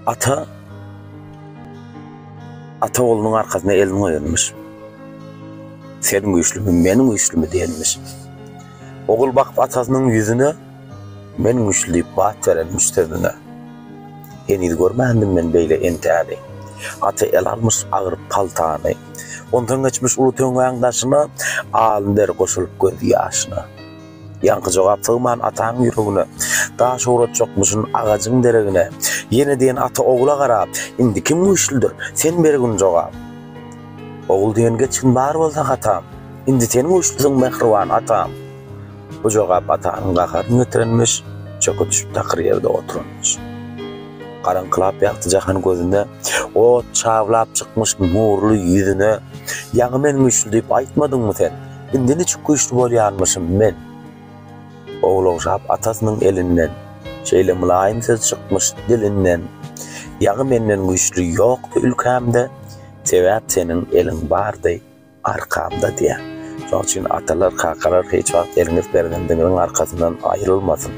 Ata oğlunun arkasına elini koyulmuş. Senin güçlümü, benim güçlümü diyenmiş. Oğul bakıp atasının yüzüne, benim güçlü deyip vaat verenmiş tövüne. Eni görmedim ben böyle enteli. Ata el almış ağır paltağını. Ondan geçmiş ulu töngüyen taşına, ağın der koşulup göz yaşına. Yankı cevap sığman atağın yüreğine, daha şuurat çokmuşsun ağacın deregine. Yine diyen ata oğula qarap, indi kim güçlüdür, sen bergün cevap. Oğul diyen geçkin bar bolsa atam, indi sen güçlüsün mehriban atam. Bu cevap atağın qakarını götürenmiş, çökü düşüp takır yerde oturunmuş. Karankılap yaktı jahan gözünde, o çavlap çıkmış nurlu yüzüne. Yağı men güçlü deyip aytmadın mı sen? Indi niçik güçlü bolyanmışım men. Oğul oğuşap atasının elinden, şeyle mülayim söz çıkmış dilinden. Yağı menden güçlü yoktu ülkemde, sebep senin elin vardı arkamda diye. Onun için atalar, kakalar hiç vakit eliniz berdendiğinin arkasından ayrılmasın.